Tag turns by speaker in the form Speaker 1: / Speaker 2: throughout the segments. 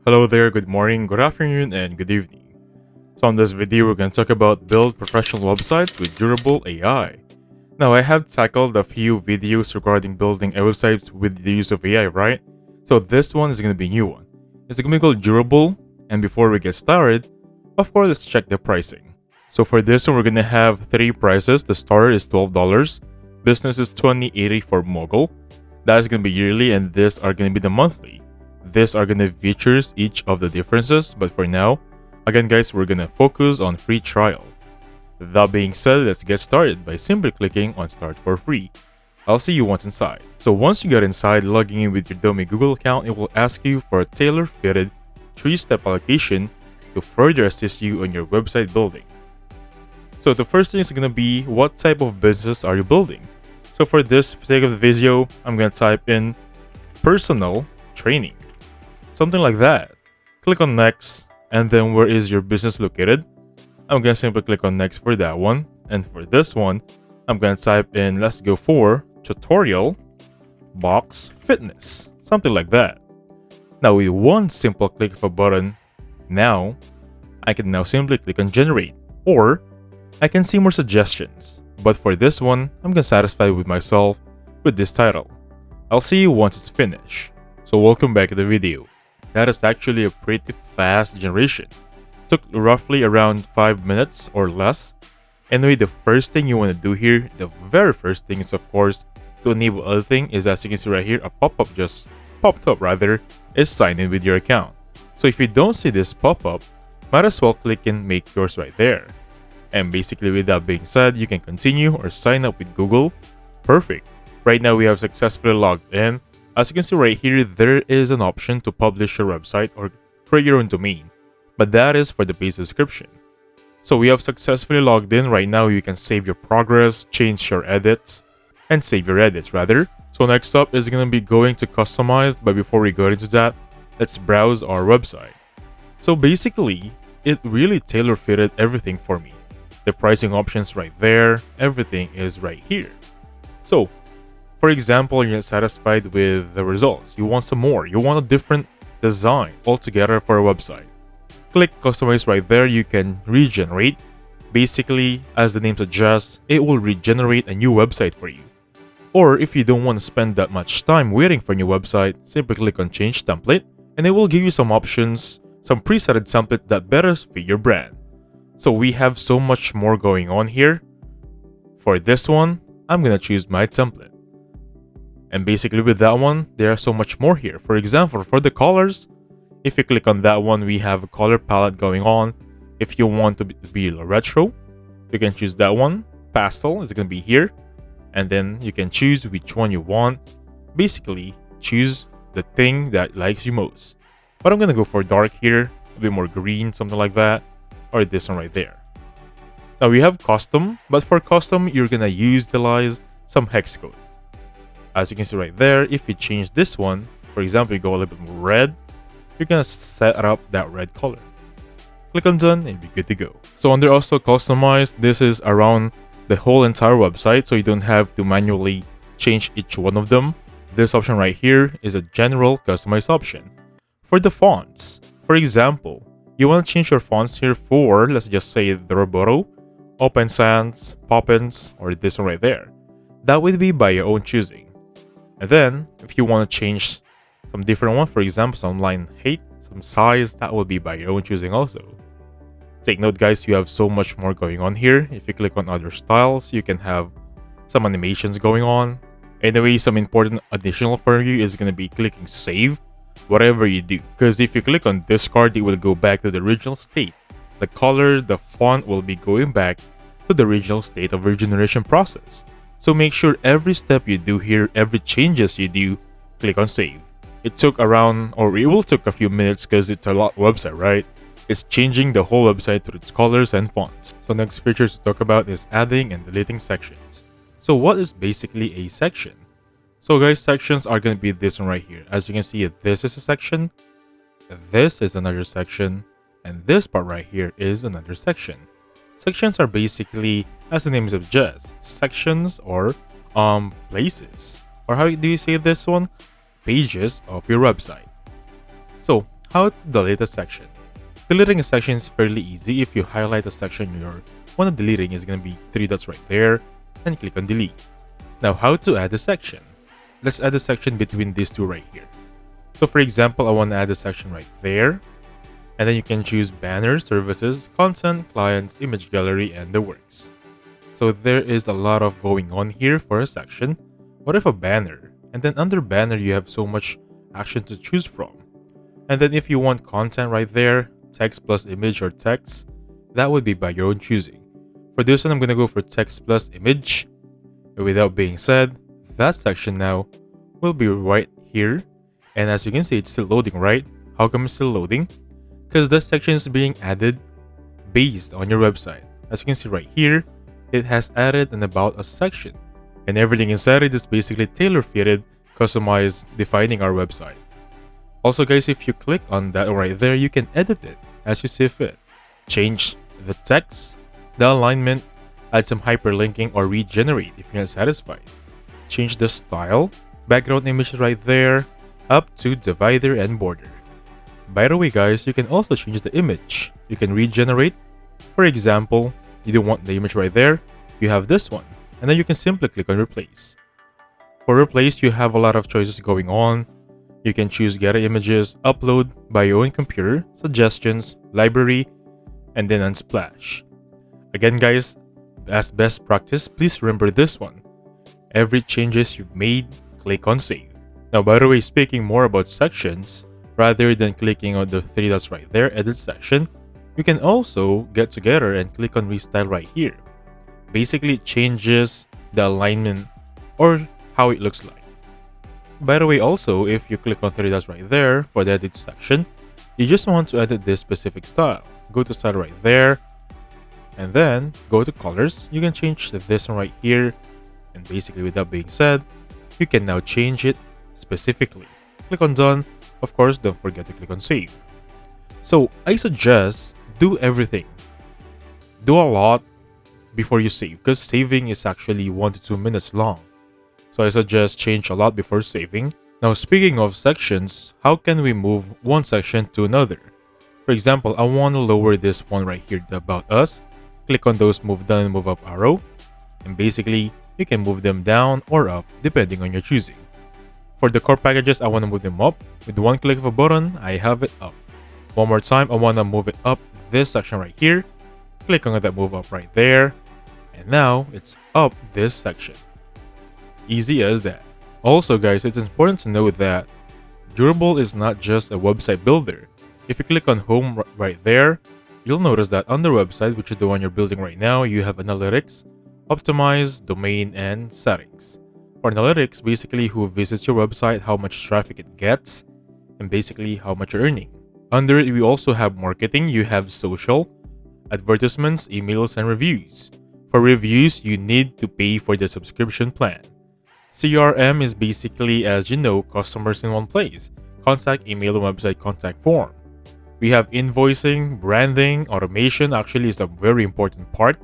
Speaker 1: Hello there, good morning, good afternoon, and good evening. So in this video, we're going to talk about build professional websites with durable AI. Now, I have tackled a few videos regarding building websites with the use of AI, right? So this one is going to be a new one. It's going to be called durable, and before we get started, of course, let's check the pricing. So for this one, we're going to have three prices. The starter is $12, business is $20.80 for mogul. That is going to be yearly, and this are going to be the monthly. These are gonna features each of the differences, but for now, again guys, we're gonna focus on free trial. That being said, let's get started by simply clicking on start for free. I'll see you once inside. So once you get inside, logging in with your dummy Google account, it will ask you for a tailor-fitted 3-step allocation to further assist you on your website building. So the first thing is gonna be, what type of business are you building? So for this sake of the video, I'm gonna type in personal training. Something like that. Click on next, and then where is your business located? I'm gonna simply click on next for that one, and for this one, I'm gonna type in, let's go for Tutorialboxx fitness, something like that. Now with one simple click of a button, now I can now simply click on generate, or I can see more suggestions. But for this one, I'm gonna satisfy with myself with this title. I'll see you once it's finished. So welcome back to the video. That is actually a pretty fast generation. Took roughly around 5 minutes or less. Anyway, the first thing you want to do here, the very first thing is of course to enable everything is, as you can see right here, a pop-up just popped up rather, is sign in with your account. So if you don't see this pop-up, might as well click and make yours right there. And basically with that being said, you can continue or sign up with Google. Perfect. Right now we have successfully logged in. As you can see right here, there is an option to publish your website or create your own domain, but that is for the paid subscription. So we have successfully logged in. Right now you can save your progress, change your edits, and save your edits rather. So next up is going to be going to customized, but before we go into that, let's browse our website. So basically, it really tailor-fitted everything for me. The pricing options right there, everything is right here. So for example, you're not satisfied with the results, you want some more, you want a different design altogether for a website. Click customize right there, you can regenerate. Basically, as the name suggests, it will regenerate a new website for you. Or if you don't want to spend that much time waiting for a new website, simply click on change template and it will give you some options, some presetted template that better fit your brand. So we have so much more going on here. For this one, I'm gonna choose my template. And basically with that one, there are so much more here. For example, for the colors, if you click on that one, we have a color palette going on. If you want to be retro, you can choose that one. Pastel is going to be here. And then you can choose which one you want. Basically, choose the thing that likes you most. But I'm going to go for dark here, a bit more green, something like that. Or this one right there. Now we have custom, but for custom, you're going to utilize some hex code. As you can see right there, if you change this one, for example, you go a little bit more red, you're gonna set up that red color. Click on done and be good to go. So under also customize, this is around the whole entire website, so you don't have to manually change each one of them. This option right here is a general customize option. For the fonts, for example, you want to change your fonts here for, let's just say the Roboto, Open Sans, Poppins, or this one right there. That would be by your own choosing. And then, if you want to change some different one, for example, some line height, some size, that will be by your own choosing also. Take note guys, you have so much more going on here. If you click on other styles, you can have some animations going on. Anyway, some important additional for you is going to be clicking save, whatever you do. Because if you click on discard, it will go back to the original state. The color, the font will be going back to the original state of regeneration process. So make sure every step you do here, every changes you do, click on save. It took around, or it will take a few minutes because it's a lot website, right? It's changing the whole website through its colors and fonts. So next features to talk about is adding and deleting sections. So what is basically a section? So guys, sections are going to be this one right here. As you can see, this is a section, this is another section, and this part right here is another section. Sections are basically, as the name suggests, sections or places. Or how do you say this one? Pages of your website. So how to delete a section. Deleting a section is fairly easy. If you highlight a section you're want to deleting, is going to be 3 dots right there, and click on delete. Now, how to add a section? Let's add a section between these two right here. So for example, I want to add a section right there, and then you can choose banners, services, content, clients, image gallery, and the works. So there is a lot of going on here for a section. What if a banner? And then under banner, you have so much action to choose from. And then if you want content right there, text plus image or text, that would be by your own choosing. For this one, I'm going to go for text plus image. And without being said, that section now will be right here. And as you can see, it's still loading, right? How come it's still loading? Because the section is being added based on your website. As you can see right here, it has added an about us section. And everything inside it is basically tailor-fitted, customized, defining our website. Also guys, if you click on that right there, you can edit it as you see fit. Change the text, the alignment, add some hyperlinking or regenerate if you're not satisfied. Change the style, background image right there, up to divider and border. By the way guys, you can also change the image. You can regenerate. For example, you don't want the image right there, you have this one, and then you can simply click on replace. For replace, you have a lot of choices going on. You can choose get images, upload by your own computer, suggestions, library, and then unsplash. Again guys, as best practice, please remember this one. Every changes you've made, click on save. Now by the way, speaking more about sections, rather than clicking on the 3 dots right there, edit section, you can also get together and click on restyle right here. Basically, it changes the alignment or how it looks like. By the way, also, if you click on 3 dots right there for the edit section, you just want to edit this specific style. Go to style right there, and then go to colors. You can change this one right here, and basically with that being said, you can now change it specifically. Click on done. Of course, don't forget to click on save. So I suggest do everything. Do a lot before you save, because saving is actually 1 to 2 minutes long. So I suggest change a lot before saving. Now speaking of sections, how can we move one section to another? For example, I want to lower this one right here, the about us. Click on those move down and move up arrow. And basically, you can move them down or up depending on your choosing. For the core packages, I want to move them up. With one click of a button, I have it up. One more time, I want to move it up this section right here. Click on that move up right there. And now, it's up this section. Easy as that. Also guys, it's important to note that Durable is not just a website builder. If you click on home right there, you'll notice that on the website, which is the one you're building right now, you have analytics, optimize, domain, and settings. For analytics, basically who visits your website, how much traffic it gets, and basically how much you're earning. Under it, we also have marketing, you have social, advertisements, emails, and reviews. For reviews, you need to pay for the subscription plan. CRM is basically, as you know, customers in one place. Contact, email, and website contact form. We have invoicing, branding, automation actually is a very important part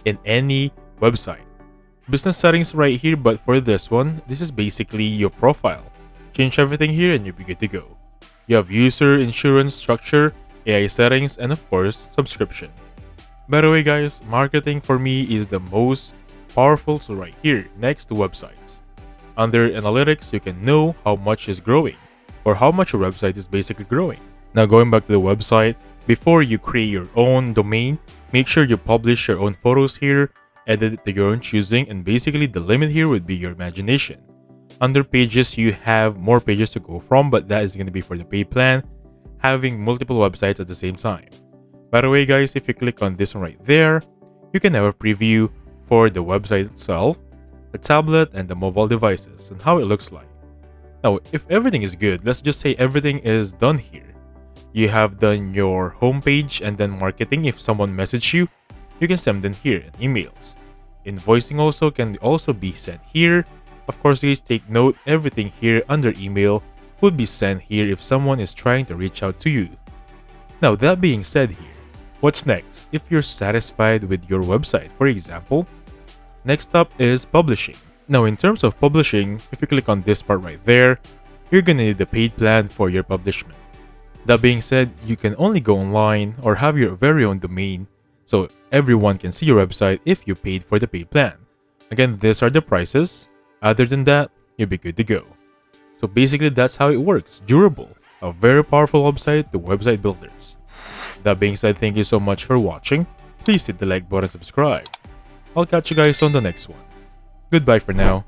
Speaker 1: in any website. Business settings right here, but for this one, this is basically your profile. Change everything here and you'll be good to go. You have user, insurance, structure, AI settings, and of course, subscription. By the way guys, marketing for me is the most powerful tool right here next to websites. Under analytics, you can know how much is growing or how much your website is basically growing. Now going back to the website, before you create your own domain, make sure you publish your own photos here, edit it to your own choosing, and basically the limit here would be your imagination. Under pages, you have more pages to go from, but that is going to be for the paid plan, having multiple websites at the same time. By the way guys, if you click on this one right there, you can have a preview for the website itself, the tablet, and the mobile devices, and how it looks like. Now, if everything is good, let's just say everything is done here. You have done your homepage and then marketing. If someone messages you, you can send them here in emails. Invoicing also can also be sent here. Of course, guys, take note, everything here under email would be sent here if someone is trying to reach out to you. Now, that being said here, what's next? If you're satisfied with your website, for example, next up is publishing. Now, in terms of publishing, if you click on this part right there, you're gonna need the paid plan for your publishment. That being said, you can only go online or have your very own domain, so everyone can see your website if you paid for the paid plan. Again, these are the prices. Other than that, you'll be good to go. So basically, that's how it works. Durable, a very powerful website to website builders. That being said, thank you so much for watching. Please hit the like button and subscribe. I'll catch you guys on the next one. Goodbye for now.